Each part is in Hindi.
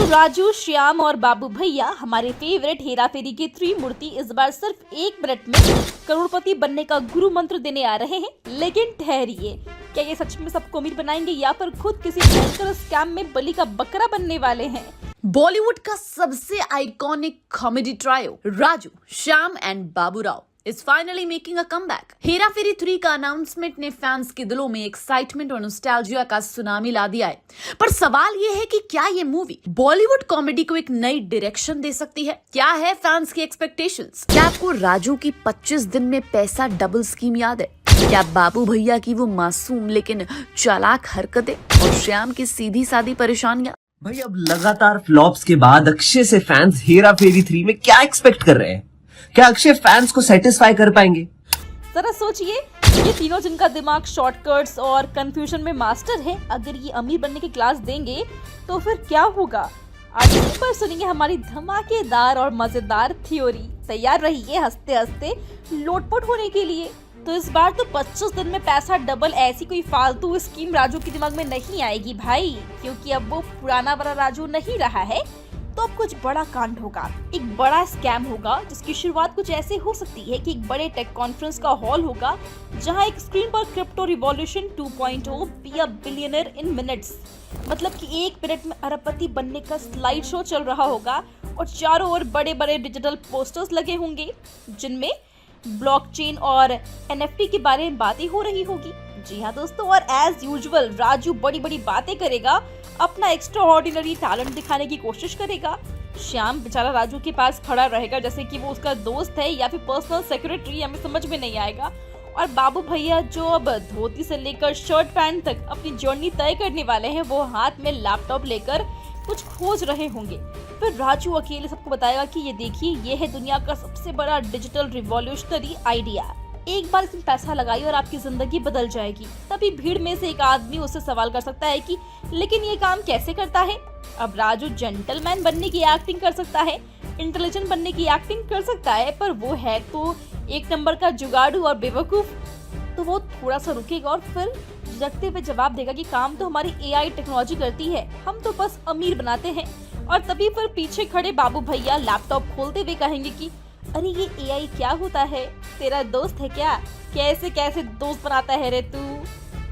तो राजू, श्याम और बाबू भैया हमारे फेवरेट हेरा फेरी के त्रिमूर्ति इस बार सिर्फ 1 मिनट में करोड़पति बनने का गुरु मंत्र देने आ रहे हैं। लेकिन ठहरिए, क्या ये सच में सबको अमीर बनाएंगे या फिर खुद किसी भयंकर स्कैम में बलि का बकरा बनने वाले हैं? बॉलीवुड का सबसे iconic comedy trio Raju, Shyam and Babu Rao is finally making a comeback. Hera Pheri 3 का अनाउंसमेंट ने फैंस के दिलों में एक्साइटमेंट और नॉस्टैल्जिया का सुनामी ला दिया है। पर सवाल ये है कि क्या ये मूवी बॉलीवुड कॉमेडी को एक नई डायरेक्शन दे सकती है? क्या है फैंस की एक्सपेक्टेशंस? क्या आपको राजू की 25 दिन में पैसा डबल स्कीम याद है? क्या बाबू भैया की वो मासूम लेकिन चालाक हरकतें और श्याम की सीधी सादी परेशानियां? भाई अब लगातार फ्लॉप्स के बाद अक्षय से फैंस हेरा फेरी 3 में क्या एक्सपेक्ट कर रहे हैं? क्या अक्षय फैंस को सेटिस्फाई कर पाएंगे? जरा सोचिए, ये तीनों जिनका दिमाग शॉर्टकट्स और कंफ्यूजन में मास्टर है, अगर ये अमीर बनने की क्लास देंगे तो फिर क्या होगा? आज इसी पर सुनेंगे हमारी धमाकेदार और मजेदार थ्योरी। तैयार रहिए हंसते हंसते लोटपोट होने के लिए। तो इस बार तो 25 दिन में पैसा डबल ऐसी कोई फालतू स्कीम राजू के दिमाग में नहीं आएगी भाई, क्योंकि अब वो पुराना वाला राजू नहीं रहा है। तो अब कुछ बड़ा कांड होगा, एक बड़ा स्कैम होगा जिसकी शुरुआत कुछ ऐसे हो सकती है कि एक बड़े टेक कॉन्फ्रेंस का हॉल होगा जहां एक स्क्रीन पर crypto revolution 2.0 be a billionaire in minutes, मतलब कि 1 मिनट में अरबपति बनने का स्लाइड शो चल रहा होगा और चारों ओर बड़े बड़े डिजिटल पोस्टर्स लगे होंगे जिनमें ब्लॉकचेन और एनएफटी के बारे में बातें हो रही होगी। जी हाँ दोस्तों, और एज यूजुअल राजू बड़ी बड़ी बातें करेगा, अपना एक्स्ट्रा ऑर्डिनरी टैलेंट दिखाने की कोशिश करेगा। श्याम बेचारा राजू के पास खड़ा रहेगा जैसे कि वो उसका दोस्त है या फिर पर्सनल सेक्रेटरी, हमें समझ में नहीं आएगा। और बाबू भैया जो अब धोती से लेकर शर्ट पैंट तक अपनी जर्नी तय करने वाले हैं, वो हाथ में लैपटॉप लेकर कुछ खोज रहे होंगे। फिर राजू अकेले सबको बताएगा कि ये देखिए, ये है दुनिया का सबसे बड़ा डिजिटल रिवॉल्यूशनरी आइडिया, एक बार इसमें पैसा लगाइए और आपकी जिंदगी बदल जाएगी। तभी भीड़ में से एक आदमी उससे सवाल कर सकता है कि लेकिन ये काम कैसे करता है? अब राजू जेंटलमैन बनने की एक्टिंग कर सकता है, इंटेलिजेंट बनने की एक्टिंग कर सकता है, पर वो है तो 1 नंबर का जुगाड़ू और बेवकूफ। तो वो थोड़ा सा रुकेगा और फिर झिझकते हुए जवाब देगा कि काम तो हमारी एआई टेक्नोलॉजी करती है, हम तो बस अमीर बनाते हैं। और तभी फिर पीछे खड़े बाबू भैया लैपटॉप खोलते हुए कहेंगे कि अरे ये एआई क्या होता है? तेरा दोस्त है क्या? कैसे कैसे दोस्त बनाता है रे तू?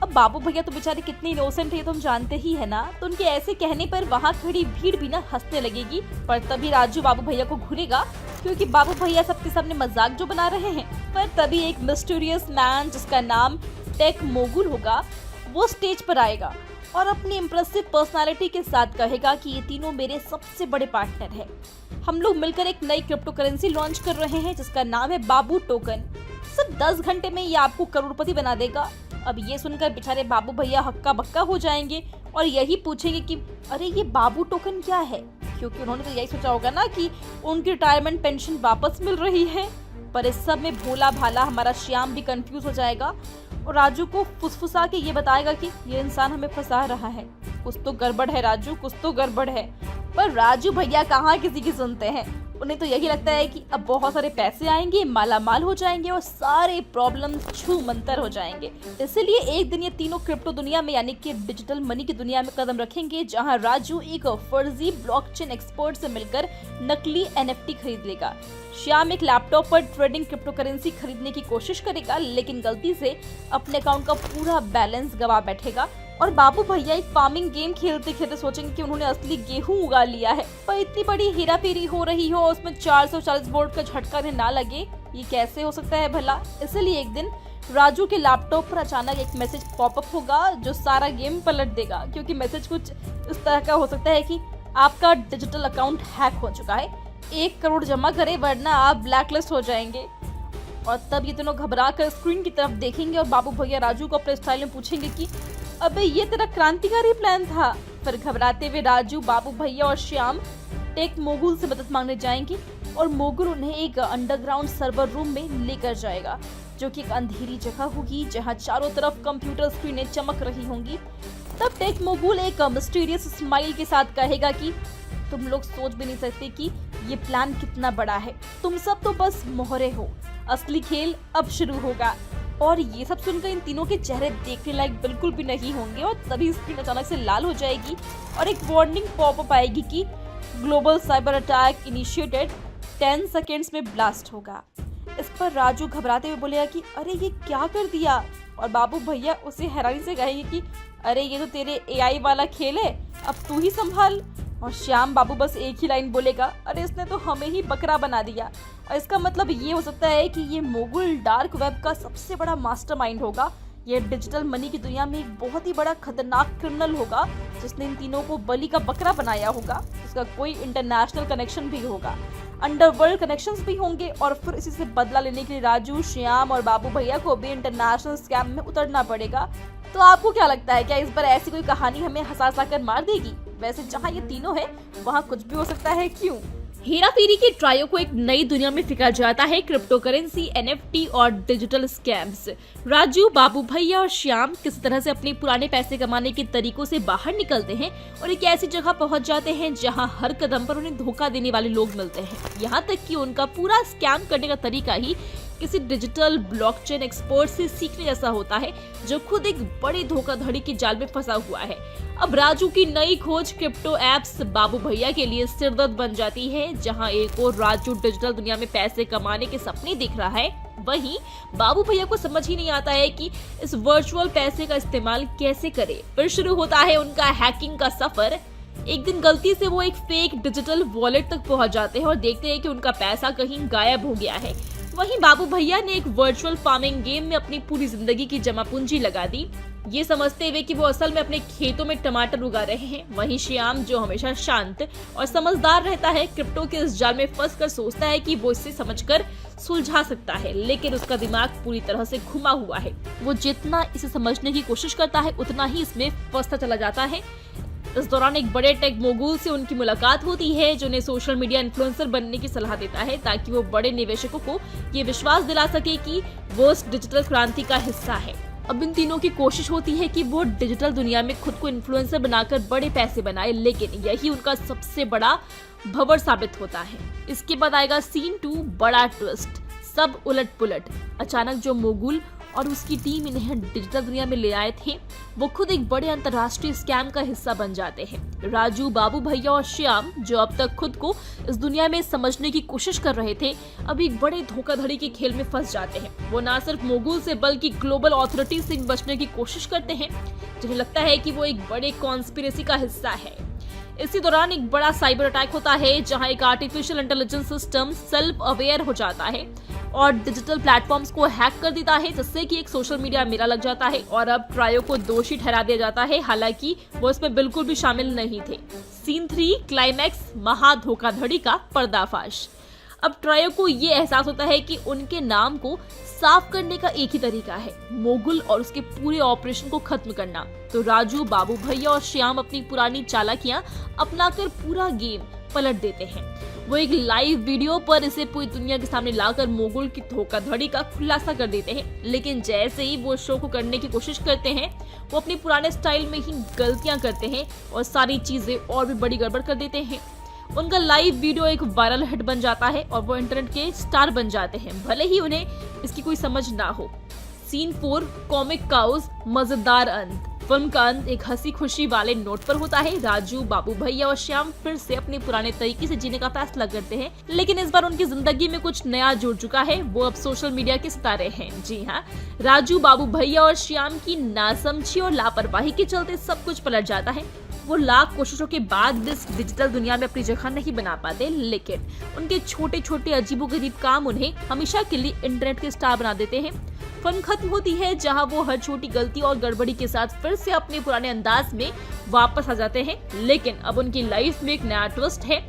अब बाबू भैया तो बेचारे कितने इनोसेंट है तुम जानते ही है ना। तो उनके ऐसे कहने पर वहाँ खड़ी भीड़ भी ना हंसने लगेगी। पर तभी राजू बाबू भैया को घूरेगा, क्योंकि बाबू भैया सबके सामने मजाक जो बना रहे हैं। पर तभी एक मिस्टीरियस मैन जिसका नाम टेक मोगुल होगा, वो स्टेज पर आएगा और अपनी इम्प्रेसिव पर्सनालिटी के साथ कहेगा कि ये तीनों मेरे सबसे बड़े पार्टनर हैं। हम लोग मिलकर एक नई क्रिप्टो करेंसी लॉन्च कर रहे हैं जिसका नाम है बाबू टोकन। सिर्फ 10 घंटे में ये आपको करोड़पति बना देगा। अब ये सुनकर बेचारे बाबू भैया हक्का बक्का हो जाएंगे और यही पूछेंगे कि अरे ये बाबू टोकन क्या है, क्योंकि उन्होंने तो यही सोचा होगा ना कि उनकी रिटायरमेंट पेंशन वापस मिल रही है। पर इस सब में भोला भाला हमारा श्याम भी कंफ्यूज हो जाएगा और राजू को फुसफुसा के ये बताएगा कि ये इंसान हमें फंसा रहा है, कुछ तो गड़बड़ है राजू, कुछ तो गड़बड़ है। पर राजू भैया कहाँ किसी की सुनते हैं, उन्हें तो यही लगता है कि अब बहुत सारे पैसे आएंगे, मालामाल हो जाएंगे और सारे प्रॉब्लम छू मंतर हो जाएंगे। इसलिए एक दिन ये तीनों क्रिप्टो दुनिया में यानी कि डिजिटल मनी की दुनिया में कदम रखेंगे, जहां राजू एक फर्जी ब्लॉकचेन एक्सपर्ट से मिलकर नकली एनएफटी खरीद लेगा। श्याम एक लैपटॉप पर ट्रेडिंग क्रिप्टो करेंसी खरीदने की कोशिश करेगा, लेकिन गलती से अपने अकाउंट का पूरा बैलेंस गवा बैठेगा। और बाबू भैया एक फार्मिंग गेम खेलते खेलते सोचेंगे कि उन्होंने असली गेहूं उगा लिया है। पर इतनी बड़ी हेरा फेरी हो रही हो, उसमें 440 वोल्ट का झटका ना लगे, ये कैसे हो सकता है भला? इसलिए एक दिन राजू के लैपटॉप पर अचानक एक मैसेज पॉपअप होगा जो सारा गेम पलट देगा, क्योंकि मैसेज कुछ इस तरह का हो सकता है कि आपका डिजिटल अकाउंट हैक हो चुका है, 1 करोड़ जमा करें वरना आप ब्लैकलिस्ट हो जाएंगे। और तब ये दोनों घबरा कर स्क्रीन की तरफ देखेंगे और बाबू भैया राजू को अपने स्टाइल में पूछेंगे कि अबे ये तेरा क्रांतिकारी प्लान था। फिर घबराते हुए राजू, बाबू भैया और श्याम टेक मोगुल से मदद मांगने जाएंगे और मोगुल उन्हें एक अंडरग्राउंड सर्वर रूम में लेकर जाएगा, जो कि एक अंधेरी जगह होगी जहां चारों तरफ कंप्यूटर स्क्रीनें चमक रही होंगी। तब टेक मोगुल एक मिस्टीरियस स्माइल के साथ कहेगा कि तुम लोग सोच भी नहीं सकते कि ये प्लान कितना बड़ा है, तुम सब तो बस मोहरे हो, असली खेल अब शुरू होगा। और ये सब सुनकर इन तीनों के चेहरे देखने लायक बिल्कुल भी नहीं होंगे और तभी स्क्रीन अचानक से लाल हो जाएगी और एक वार्निंग पॉपअप आएगी कि global cyber attack initiated 10 seconds में ब्लास्ट होगा। इस पर राजू घबराते हुए बोलेगा कि अरे ये क्या कर दिया, और बाबू भैया उसे हैरानी से कहेंगे कि अरे ये तो तेरे एआई वाला खेल है, अब तू ही संभाल। और श्याम बाबू बस एक ही लाइन बोलेगा, अरे इसने तो हमें ही बकरा बना दिया। और इसका मतलब ये हो सकता है कि ये मोगुल डार्क वेब का सबसे बड़ा मास्टरमाइंड होगा। ये डिजिटल मनी की दुनिया में एक बहुत ही बड़ा खतरनाक क्रिमिनल होगा जिसने इन तीनों को बलि का बकरा बनाया होगा। इसका कोई इंटरनेशनल कनेक्शन भी होगा, अंडरवर्ल्ड कनेक्शंस भी होंगे, और फिर इसी से बदला लेने के लिए राजू, श्याम और बाबू भैया को भी इंटरनेशनल स्कैम में उतरना पड़ेगा। तो आपको क्या लगता है, क्या इस बार ऐसी कोई कहानी हमें हंसा कर मार देगी? वैसे जहाँ ये तीनों है वहाँ कुछ भी हो सकता है, क्यों? हेरा फेरी के ट्रायो को एक नई दुनिया में फेंका जाता है, क्रिप्टो करेंसी, एनएफटी और डिजिटल स्कैम्स। राजू, बाबू भैया और श्याम किस तरह से अपने पुराने पैसे कमाने के तरीकों से बाहर निकलते हैं और एक ऐसी जगह पहुंच जाते हैं जहां हर कदम पर उन्हें धोखा देने वाले लोग मिलते हैं। यहाँ तक कि उनका पूरा स्कैम करने का तरीका ही किसी डिजिटल ब्लॉकचेन एक्सपर्ट से सीखने जैसा होता है, जो खुद एक बड़ी धोखाधड़ी के जाल में फंसा हुआ है। अब राजू की नई खोज क्रिप्टो एप्स बाबू भैया के लिए सिरदर्द बन जाती है। जहां एक और राजू डिजिटल दुनिया में पैसे कमाने के सपने देख रहा है, वहीं बाबू भैया को समझ ही नहीं आता है कि इस वर्चुअल पैसे का इस्तेमाल कैसे करे। फिर शुरू होता है उनका हैकिंग का सफर। एक दिन गलती से वो एक फेक डिजिटल वॉलेट तक पहुंच जाते हैं और देखते हैं कि उनका पैसा कहीं गायब हो गया है। वहीं बाबू भैया ने एक वर्चुअल फार्मिंग गेम में अपनी पूरी जिंदगी की जमा पूंजी लगा दी, ये समझते हुए कि वो असल में अपने खेतों में टमाटर उगा रहे हैं। वहीं श्याम, जो हमेशा शांत और समझदार रहता है, क्रिप्टो के इस जाल में फंसकर सोचता है कि वो इसे समझकर सुलझा सकता है, लेकिन उसका दिमाग पूरी तरह से घुमा हुआ है। वो जितना इसे समझने की कोशिश करता है उतना ही इसमें फंसता चला जाता है। इस दौरान एक बड़े टेक मोगुल से उनकी मुलाकात होती है, जो उन्हें सोशल मीडिया इन्फ्लुएंसर बनने की सलाह देता है, ताकि वो बड़े निवेशकों को ये विश्वास दिला सके कि वो इस डिजिटल क्रांति का हिस्सा है। अब इन तीनों की कोशिश होती है कि वो डिजिटल दुनिया में खुद को इन्फ्लुएंसर बनाकर बड़े पैसे बनाए, लेकिन यही उनका सबसे बड़ा भंवर साबित होता है। इसके बाद आएगा सीन 2, बड़ा ट्विस्ट। सब उलट पुलट। अचानक जो मोगुल और उसकी टीम इन्हें डिजिटल दुनिया में ले आए थे, वो खुद एक बड़े अंतर्राष्ट्रीय स्कैम का हिस्सा बन जाते हैं। राजू, बाबू भैया और श्याम, जो अब तक खुद को इस दुनिया में समझने की कोशिश कर रहे थे, अब एक बड़े धोखाधड़ी के खेल में फंस जाते हैं। वो न सिर्फ मोगुल से बल्कि ग्लोबल अथॉरिटी से बचने की कोशिश करते हैं, जिन्हें लगता है कि वो एक बड़े कॉन्स्पिरेसी का हिस्सा है। इसी दौरान एक बड़ा साइबर अटैक होता है, जहां एक artificial intelligence system self aware हो जाता है और डिजिटल प्लेटफॉर्म्स को हैक कर देता है, जिससे कि एक सोशल मीडिया मेला लग जाता है और अब ट्रायो को दोषी ठहरा दिया जाता है, हालांकि वो इसमें बिल्कुल भी शामिल नहीं थे। सीन 3, क्लाइमैक्स, महा धोखाधड़ी का पर्दाफाश। अब ट्रायो को ये एहसास होता है कि उनके नाम को साफ करने का एक ही तरीका है, मोगुल और उसके पूरे ऑपरेशन को खत्म करना। तो राजू, बाबू भैया और श्याम अपनी पुरानी चालाकियां अपनाकर पूरा गेम पलट देते हैं। वो एक लाइव वीडियो पर इसे पूरी दुनिया के सामने लाकर मोगुल की धोखाधड़ी का खुलासा कर देते हैं, लेकिन जैसे ही वो शो को करने की कोशिश करते हैं, वो अपने पुराने स्टाइल में ही गलतियां करते हैं और सारी चीजें और भी बड़ी गड़बड़ कर देते हैं। उनका लाइव वीडियो एक वायरल हिट बन जाता है और वो इंटरनेट के स्टार बन जाते हैं, भले ही उन्हें इसकी कोई समझ ना हो। सीन 4, कॉमिक काउज, मजेदार अंत। फिल्म का अंत एक हंसी खुशी वाले नोट पर होता है। राजू, बाबू भैया और श्याम फिर से अपने पुराने तरीके से जीने का फैसला करते हैं, लेकिन इस बार उनकी जिंदगी में कुछ नया जुड़ चुका है। वो अब सोशल मीडिया के सितारे हैं। जी हाँ, राजू, बाबू भैया और श्याम की नासमझी और लापरवाही के चलते सब कुछ पलट जाता है। वो लाख कोशिशों के बाद भी इस डिजिटल दुनिया में अपनी जगह नहीं बना पाते, लेकिन उनके छोटे छोटे अजीबोगरीब काम उन्हें हमेशा के लिए इंटरनेट के स्टार बना देते हैं। फिल्म खत्म होती है, जहां वो हर छोटी गलती और गड़बड़ी के साथ फिर से अपने पुराने अंदाज में वापस आ जाते हैं, लेकिन अब उनकी लाइफ में एक नया ट्विस्ट है।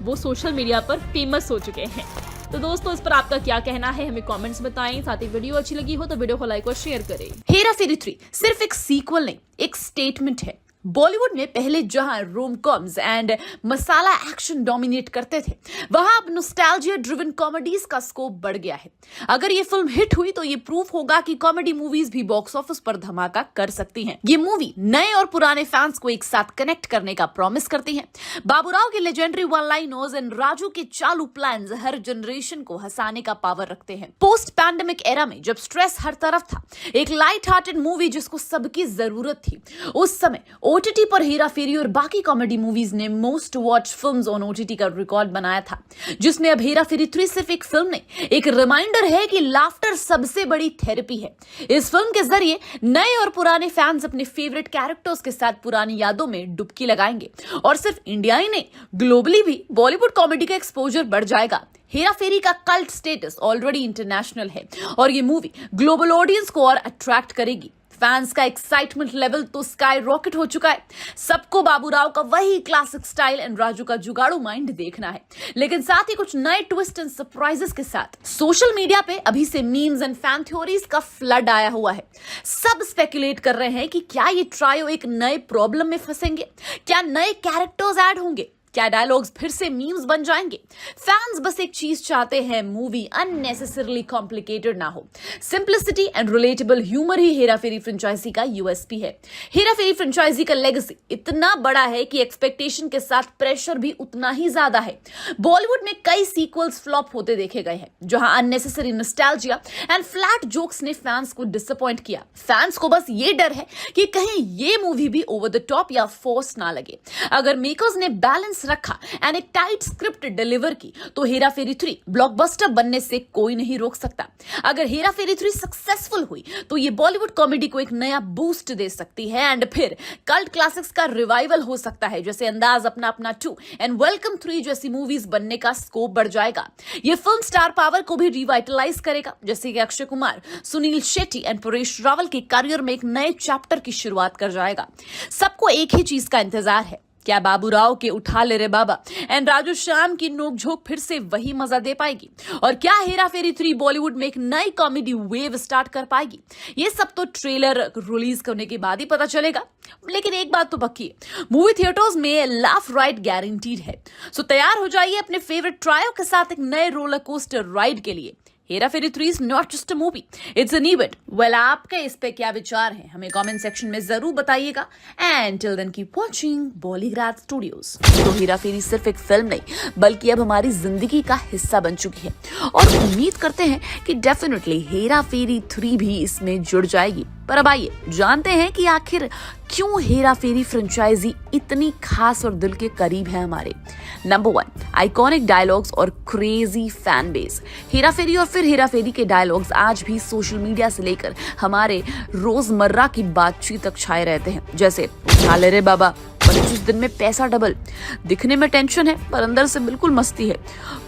वो सोशल मीडिया पर फेमस हो चुके हैं। तो दोस्तों, इस पर आपका क्या कहना है, हमें कमेंट्स बताएं। साथ ही वीडियो अच्छी लगी हो तो वीडियो को लाइक और शेयर करें। हेरा फेरी 3 सिर्फ एक सीक्वल नहीं, एक स्टेटमेंट है। बॉलीवुड में पहले जहां rom coms and masala action dominate करते थे, वहां अब नॉस्टैल्जिया ड्रिवन कॉमेडीज का स्कोप बढ़ गया है। अगर ये फिल्म हिट हुई तो ये प्रूफ होगा कि कॉमेडी मूवीज भी बॉक्स ऑफिस पर धमाका कर सकती हैं। ये मूवी नए और पुराने फैंस को एक साथ कनेक्ट करने का प्रॉमिस करती है। बाबूराव के legendary one liners and Raju के चालू प्लान्स हर जनरेशन को हंसाने का पावर रखते हैं। पोस्ट पैंडेमिक एरा में जब स्ट्रेस हर तरफ था, एक लाइट हार्टेड मूवी जिसको सबकी जरूरत थी, उस समय ओटीटी पर हेरा फेरी और बाकी कॉमेडी मूवीज ने most watch films on OTT का रिकॉर्ड बनाया था, जिसमें अब हेरा फेरी 3 सिर्फ एक फिल्म नहीं, एक रिमाइंडर है कि लाफ्टर सबसे बड़ी थेरेपी है। इस फिल्म के जरिए नए और पुराने फैंस अपने फेवरेट कैरेक्टर्स के साथ पुरानी यादों में डुबकी लगाएंगे और सिर्फ इंडिया ही नहीं, ग्लोबली भी बॉलीवुड कॉमेडी का एक्सपोजर बढ़ जाएगा। हेरा फेरी का कल्ट स्टेटस ऑलरेडी इंटरनेशनल है और ये मूवी ग्लोबल ऑडियंस को और अट्रैक्ट करेगी। फैंस का एक्साइटमेंट लेवल तो स्काई रॉकेट हो चुका है। सबको बाबूराव का वही क्लासिक स्टाइल एंड राजू का जुगाड़ू माइंड देखना है, लेकिन साथ ही कुछ नए ट्विस्ट एंड सरप्राइजेस के साथ। सोशल मीडिया पे अभी से मीम्स एंड फैन थ्योरीज का फ्लड आया हुआ है। सब स्पेकुलेट कर रहे हैं कि क्या ये ट्रायो एक नए प्रॉब्लम में फंसेंगे, क्या नए कैरेक्टर्स ऐड होंगे, क्या डायलॉग्स फिर से मीम्स बन जाएंगे। फैंस बस एक चीज चाहते हैं, मूवी अननेसेसरली कॉम्प्लिकेटेड ना हो। सिंप्लिसिटी एंड रिलेटेबल ह्यूमर ही हेरा फेरी फ्रेंचाइजी का यूएसपी है। हेरा फेरी फ्रेंचाइजी का लेगेसी इतना बड़ा है कि एक्सपेक्टेशन के साथ प्रेशर भी उतना ही ज्यादा है। बॉलीवुड में कई सीक्वल्स फ्लॉप होते देखे गए हैं, जहां unnecessary nostalgia and flat jokes ने फैंस को डिसअपॉइंट किया। फैंस को बस ये डर है कि कहीं ये मूवी भी ओवर द टॉप या फोर्स ना लगे। अगर मेकर्स ने बैलेंस रखा एंड एक टाइट स्क्रिप्ट डिलीवर की तो हेरा फेरी 3 ब्लॉकबस्टर बनने से कोई नहीं रोक सकता। अगर हेरा फेरी 3 सक्सेसफुल हुई तो ये बॉलीवुड कॉमेडी को एक नया बूस्ट दे सकती है एंड फिर कल्ट क्लासिक्स का रिवाइवल हो सकता है, जैसे अंदाज, अपना अपना 2 एंड वेलकम 3 जैसी मूवीज बनने का स्कोप बढ़ जाएगा। ये फिल्म स्टार पावर को भी रिवाइटलाइज करेगा, जैसे कि अक्षय कुमार, सुनील शेट्टी एंड परेश रावल के करियर में एक नए चैप्टर की शुरुआत कर जाएगा। सबको एक ही चीज का इंतजार है, क्या बाबूराव के उठा ले रे बाबा एंड राजू श्याम की नोकझोंक फिर से वही मजा दे पाएगी, और क्या हेरा फेरी 3 बॉलीवुड में एक नई कॉमेडी वेव स्टार्ट कर पाएगी। ये सब तो ट्रेलर रिलीज करने के बाद ही पता चलेगा, लेकिन एक बात तो पक्की है, मूवी थिएटर्स में लाफ राइड गारंटीड है। सो तैयार हो जाइए अपने फेवरेट ट्रायो के साथ एक नए रोलर कोस्टर राइड के लिए। Hera Pheri 3 is not just a movie, it's an event. Well, आपके इस पे क्या विचार हैं हमें कमेंट सेक्शन में जरूर बताइएगा। And till then keep watching Bollygrad studios. तो हेरा फेरी सिर्फ एक फिल्म नहीं, बल्कि अब हमारी जिंदगी का हिस्सा बन चुकी है और उम्मीद करते हैं कि डेफिनेटली हेरा फेरी 3 भी इसमें जुड़ जाएगी। पर अब आइए जानते हैं कि आखिर क्यों हेरा फेरी फ्रेंचाइजी इतनी खास और दिल के करीब है हमारे। नंबर 1, आइकॉनिक डायलॉग्स और क्रेजी फैन बेस। हेरा फेरी और फिर हेरा फेरी के डायलॉग्स आज भी सोशल मीडिया से लेकर हमारे रोजमर्रा की बातचीत तक छाए रहते हैं, जैसे उठा ले रे बाबा, 25 दिन में पैसा डबल। दिखने में टेंशन है पर अंदर से बिल्कुल मस्ती है।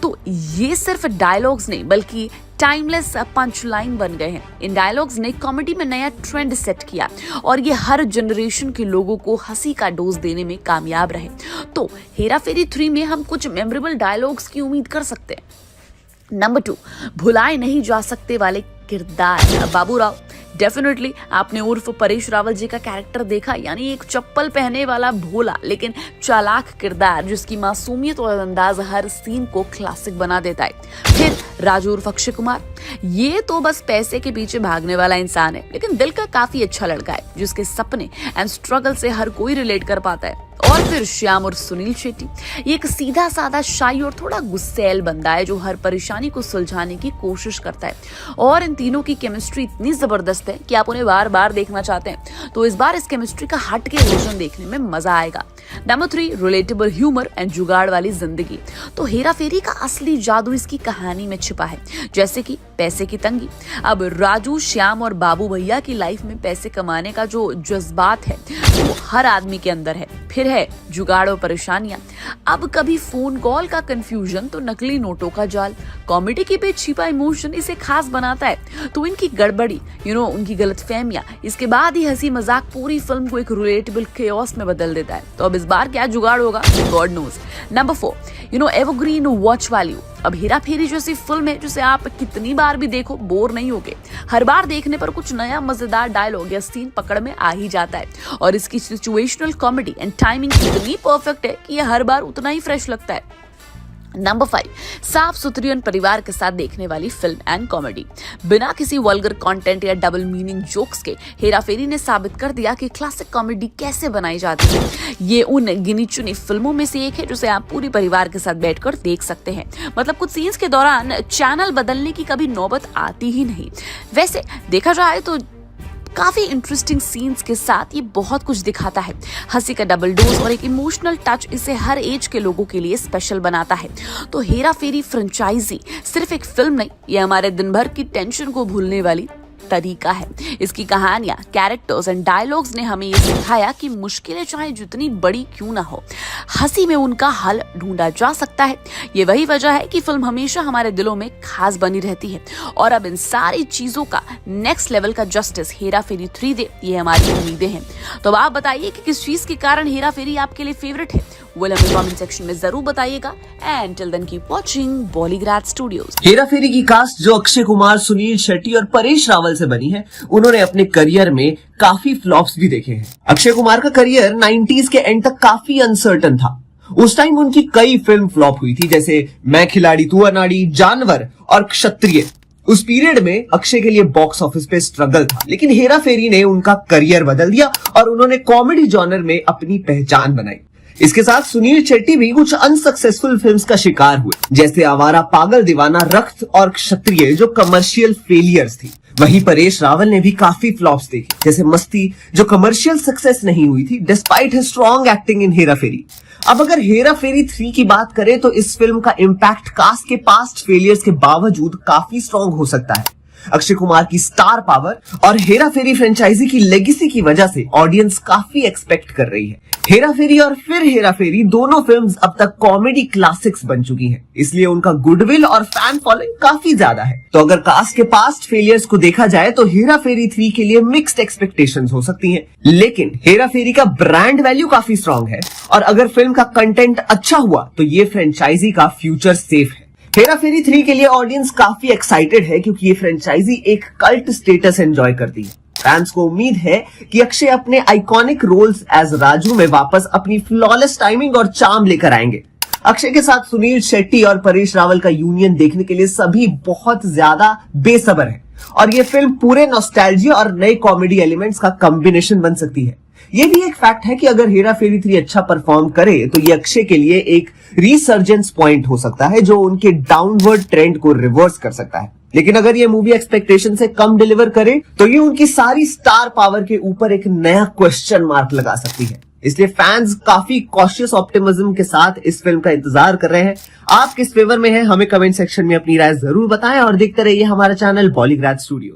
तो ये सिर्फ डायलॉग्स नहीं बल्कि टाइमलेस पंच लाइन बन गए हैं। इन डायलॉग्स ने कॉमेडी में नया ट्रेंड सेट किया और ये हर जनरेशन के लोगों को हंसी का डोज देने में कामयाब रहे। तो हेरा फेरी 3 में हम कुछ मेमोरेबल डायलॉग्स की उम्मीद कर सकते हैं। नंबर 2, भुलाए नहीं जा सकते वाले किरदार। बाबूराव, डेफिनेटली आपने उर्फ परेश रावल जी का कैरेक्टर देखा, यानी एक चप्पल पहने वाला भोला लेकिन चालाक किरदार जिसकी मासूमियत और अंदाज हर सीन को क्लासिक बना देता है। फिर राजू उर्फ अक्षय कुमार, ये तो बस पैसे के पीछे भागने वाला इंसान है लेकिन दिल का काफी अच्छा लड़का है जिसके सपने एंड स्ट्रगल से हर कोई रिलेट कर पाता है। और फिर श्याम और सुनील शेट्टी, ये एक सीधा साधा शाई और थोड़ा गुस्सैल बंदा है जो हर परेशानी को सुलझाने की कोशिश करता है। और इन तीनों की केमिस्ट्री इतनी जबरदस्त है कि आप उन्हें बार बार देखना चाहते हैं। तो इस बार इस केमिस्ट्री का हट के वर्जन देखने में मजा आएगा। नंबर 3, रिलेटेबल ह्यूमर एंड जुगाड़ वाली जिंदगी। तो हेरा फेरी का असली जादू इसकी कहानी में छिपा है, जैसे कि पैसे की तंगी। अब राजू, श्याम और बाबू भैया की लाइफ में पैसे कमाने का जो जज्बात है वो हर आदमी के अंदर है। फिर है जुगाड़ और परेशानियां। अब कभी फोन कॉल का कंफ्यूजन तो नकली नोटों का जाल। कॉमेडी के पीछे छिपा इमोशन इसे खास बनाता है। तो इनकी गड़बड़ी, उनकी गलतफहमियां, इसके बाद ही हंसी मजाक पूरी फिल्म को एक रिलेटेबल केओस में बदल देता है। तो अब इस बार क्या जुगाड़ होगा, god knows. Number 4, evergreen watch value. अब हेरा फेरी जैसी फिल्म है जिसे आप कितनी बार भी देखो बोर नहीं होगे। हर बार देखने पर कुछ नया मजेदार डायलॉग या सीन पकड़ में आ ही जाता है और इसकी सिचुएशनल कॉमेडी एंड टाइमिंग इतनी परफेक्ट है कि यह हर बार उतना ही फ्रेश लगता है। नंबर 5, साफ सुथरी और परिवार के साथ देखने वाली फिल्म एंड कॉमेडी। बिना किसी वल्गर कंटेंट या डबल मीनिंग जोक्स के हेरा फेरी ने साबित कर दिया कि क्लासिक कॉमेडी कैसे बनाई जाती है। ये उन गिनी चुनी फिल्मों में से एक है जिसे आप पूरी परिवार के साथ बैठकर देख सकते हैं। मतलब कुछ सीन्स के दौरान चैनल बदलने की कभी नौबत आती ही नहीं। वैसे देखा जाए तो काफी इंटरेस्टिंग सीन्स के साथ ये बहुत कुछ दिखाता है। हंसी का डबल डोज और एक इमोशनल टच इसे हर एज के लोगों के लिए स्पेशल बनाता है। तो हेरा फेरी फ्रेंचाइजी सिर्फ एक फिल्म नहीं, ये हमारे दिन भर की टेंशन को भूलने वाली तरीका है। इसकी कहानियां, कैरेक्टर्स एंड डायलॉग्स ने हमें ये सिखाया कि मुश्किलें चाहे जितनी बड़ी क्यों ना हो, हंसी में उनका हल ढूंढा जा सकता है। ये वही वजह है कि फिल्म हमेशा हमारे दिलों में खास बनी रहती है। और अब इन सारी चीजों का नेक्स्ट लेवल का जस्टिस हेरा फेरी 3 दे, ये हमारी उम्मीदें हैं। तो अब आप बताइए कि किस चीज के कारण हेरा फेरी आपके लिए फेवरेट है। हमें कमेंट सेक्शन में जरूर बताइएगा। And till then keep watching Bollygrad studios. Hera Pheri की कास्ट जो अक्षय कुमार, सुनील शेट्टी और परेश रावल से बनी है, उन्होंने अपने करियर में काफी फ्लॉप्स भी देखे हैं। अक्षय कुमार का करियर 90s के एंड तक काफी अनसर्टन था। उस टाइम उनकी कई फिल्म फ्लॉप हुई थी, जैसे मैं खिलाड़ी तू अनाड़ी, जानवर और क्षत्रिय। उस पीरियड में अक्षय के लिए बॉक्स ऑफिस पे स्ट्रगल था, लेकिन हेरा फेरी ने उनका करियर बदल दिया और उन्होंने कॉमेडी जॉनर में अपनी पहचान बनाई। इसके साथ सुनील शेट्टी भी कुछ अनसक्सेसफुल फिल्म्स का शिकार हुए, जैसे आवारा, पागल दीवाना, रक्त और क्षत्रिय, जो कमर्शियल फेलियर्स थी। वहीं परेश रावल ने भी काफी फ्लॉप्स देखी, जैसे मस्ती, जो कमर्शियल सक्सेस नहीं हुई थी despite his strong acting in Hera Pheri. अब अगर हेरा फेरी 3 की बात करें तो इस फिल्म का इम्पैक्ट कास्ट के पास्ट फेलियर्स के बावजूद काफी स्ट्रॉन्ग हो सकता है। अक्षय कुमार की स्टार पावर और हेरा फेरी फ्रेंचाइजी की लेगेसी की वजह से ऑडियंस काफी एक्सपेक्ट कर रही है। हेरा फेरी और फिर हेरा फेरी दोनों फिल्म्स अब तक कॉमेडी क्लासिक्स बन चुकी हैं, इसलिए उनका गुडविल और फैन फॉलोइंग काफी ज्यादा है। तो अगर कास्ट के पास्ट फेलियर्स को देखा जाए तो हेरा फेरी 3 के लिए मिक्स्ड एक्सपेक्टेशंस हो सकती हैं, लेकिन हेरा फेरी का ब्रांड वैल्यू काफी स्ट्रॉन्ग है और अगर फिल्म का कंटेंट अच्छा हुआ तो ये फ्रेंचाइजी का फ्यूचर सेफ है। हेरा फेरी 3 के लिए ऑडियंस काफी एक्साइटेड है क्योंकि ये फ्रेंचाइजी एक कल्ट स्टेटस एंजॉय करती है। फैंस को उम्मीद है कि अक्षय अपने आइकॉनिक रोल्स एज राजू में वापस अपनी फ्लॉलेस टाइमिंग और चार्म लेकर आएंगे। अक्षय के साथ सुनील शेट्टी और परेश रावल का यूनियन देखने के लिए सभी बहुत ज्यादा बेसब्र हैं और ये फिल्म पूरे नॉस्टैल्जिया और नए कॉमेडी एलिमेंट्स का कॉम्बिनेशन बन सकती है। ये भी एक फैक्ट है कि अगर हेरा फेरी 3 अच्छा परफॉर्म करे तो ये अक्षय के लिए एक रिसर्जेंस पॉइंट हो सकता है जो उनके डाउनवर्ड ट्रेंड को रिवर्स कर सकता है। लेकिन अगर ये मूवी एक्सपेक्टेशन से कम डिलीवर करे तो ये उनकी सारी स्टार पावर के ऊपर एक नया क्वेश्चन मार्क लगा सकती है। इसलिए फैंस काफी कॉशियस ऑप्टिमिज्म के साथ इस फिल्म का इंतजार कर रहे हैं। आप किस फेवर में हैं हमें कमेंट सेक्शन में अपनी राय जरूर बताएं और देखते रहिए हमारा चैनल बॉलीग्राड स्टूडियोज।